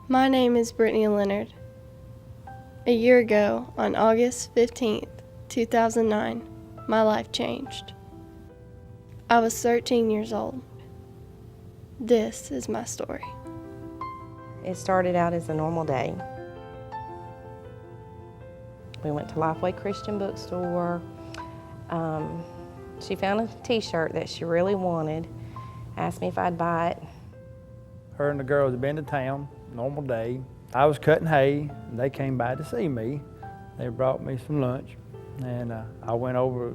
My name is Brittany Leonard. A year ago, on August 15th, 2009, my life changed. I was 13 years old. This is my story. It started out as a normal day. We went to Lifeway Christian Bookstore. She found a t-shirt that she really wanted, asked me if I'd buy it. Her and the girls had been to town, normal day. I was cutting hay, and they came by to see me. They brought me some lunch, and I went over,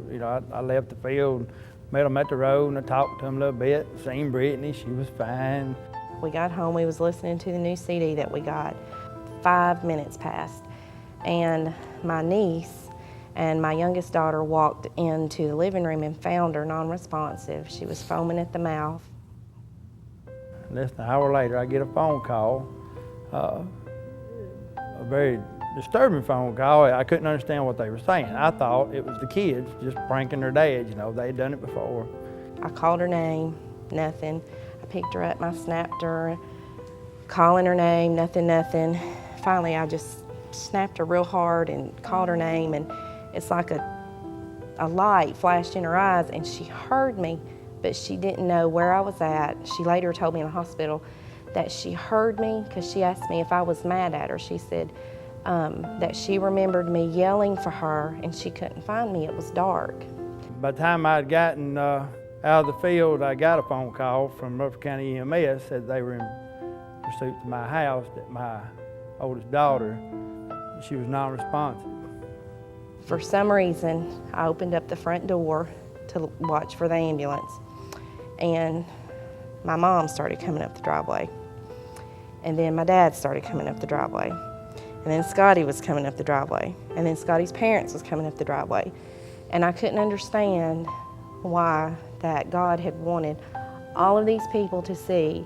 I left the field, met them at the road, and I talked to them a little bit, seen Brittany, she was fine. We got home, we was listening to the new CD that we got. 5 minutes passed, and my niece and my youngest daughter walked into the living room and found her non-responsive. She was foaming at the mouth. Less than an hour later, I get a phone call, a very disturbing phone call. I couldn't understand what they were saying. I thought it was the kids just pranking their dad, they had done it before. I called her name, nothing. I picked her up and I snapped her, calling her name, nothing. Finally, I just snapped her real hard and called her name, and it's like a light flashed in her eyes, and she heard me, but she didn't know where I was at. She later told me in the hospital that she heard me because she asked me if I was mad at her. She said that she remembered me yelling for her and she couldn't find me. It was dark. By the time I'd gotten out of the field, I got a phone call from Rutherford County EMS, said they were in pursuit to my house, that my oldest daughter, she was non-responsive. For some reason, I opened up the front door to watch for the ambulance, and my mom started coming up the driveway, and then my dad started coming up the driveway, and then Scotty was coming up the driveway, and then Scotty's parents was coming up the driveway, and I couldn't understand why that God had wanted all of these people to see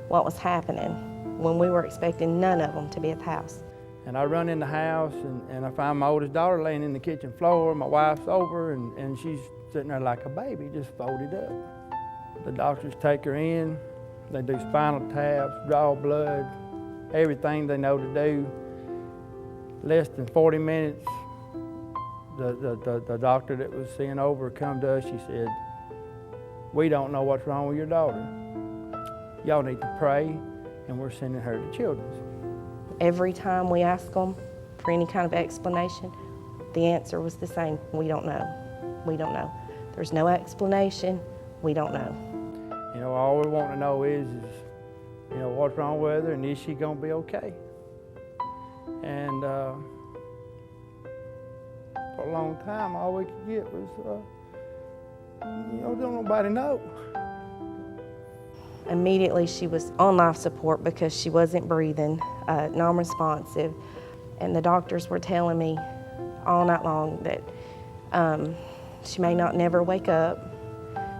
what was happening when we were expecting none of them to be at the house. And I run in the house, and I find my oldest daughter laying in the kitchen floor. My wife's over, and she's sitting there like a baby, just folded up. The doctors take her in. They do spinal taps, draw blood, everything they know to do. Less than 40 minutes, the doctor that was seeing over come to us. She said, "We don't know what's wrong with your daughter. Y'all need to pray, and we're sending her to Children's." Every time we asked them for any kind of explanation, the answer was the same: we don't know. We don't know. There's no explanation. We don't know. All we want to know is what's wrong with her, and is she going to be okay? And for a long time, all we could get was, don't nobody know. Immediately, she was on life support because she wasn't breathing, non-responsive, and the doctors were telling me all night long that she may not never wake up,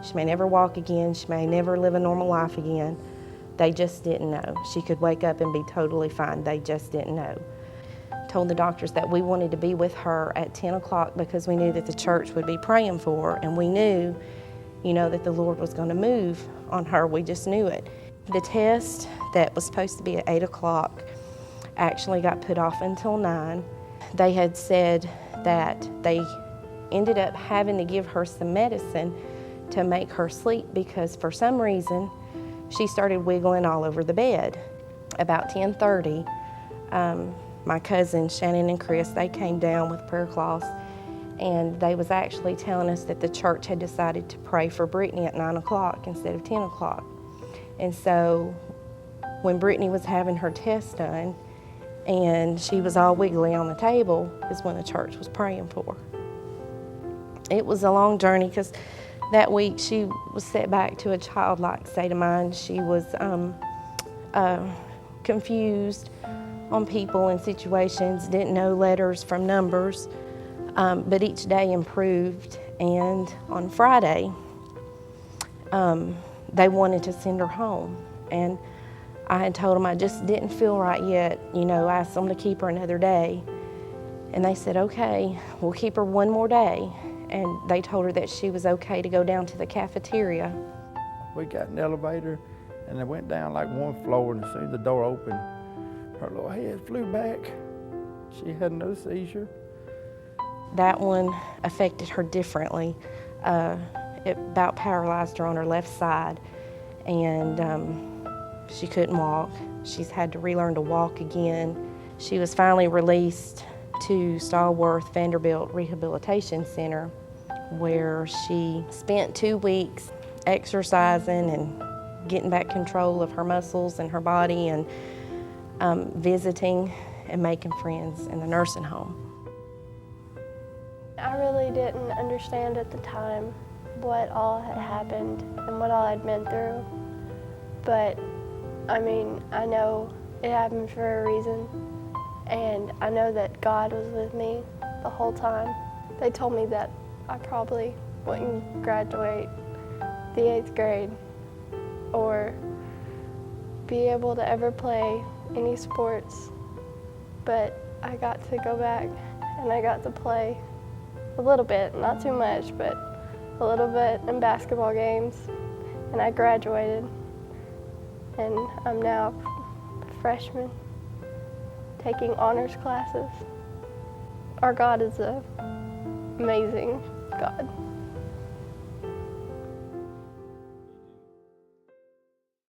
she may never walk again, she may never live a normal life again. They just didn't know. She could wake up and be totally fine. They just didn't know. Told the doctors that we wanted to be with her at 10 o'clock because we knew that the church would be praying for her, and we knew, that the Lord was going to move on her. We just knew it. The test that was supposed to be at 8 o'clock actually got put off until 9. They had said that they ended up having to give her some medicine to make her sleep because for some reason she started wiggling all over the bed. About 10:30, my cousins Shannon and Chris, they came down with prayer cloths, and they was actually telling us that the church had decided to pray for Brittany at 9 o'clock instead of 10 o'clock. And so when Brittany was having her test done and she was all wiggly on the table is when the church was praying for her. It was a long journey because that week she was set back to a childlike state of mind. She was confused on people and situations, didn't know letters from numbers, but each day improved. And on Friday, they wanted to send her home. And I had told them I just didn't feel right yet, I asked them to keep her another day. And they said, okay, we'll keep her one more day. And they told her that she was okay to go down to the cafeteria. We got an elevator, and they went down like one floor, and as soon as the door opened, her little head flew back. She had no seizure. That one affected her differently. It about paralyzed her on her left side, and she couldn't walk. She's had to relearn to walk again. She was finally released to Stallworth Vanderbilt Rehabilitation Center, where she spent 2 weeks exercising and getting back control of her muscles and her body, and visiting and making friends in the nursing home. I really didn't understand at the time what all had happened and what all I'd been through. But, I mean, I know it happened for a reason, and I know that God was with me the whole time. They told me that I probably wouldn't graduate the 8th grade or be able to ever play any sports, but I got to go back and I got to play a little bit, not too much, but a little bit in basketball games, and I graduated, and I'm now a freshman taking honors classes. Our God is an amazing God.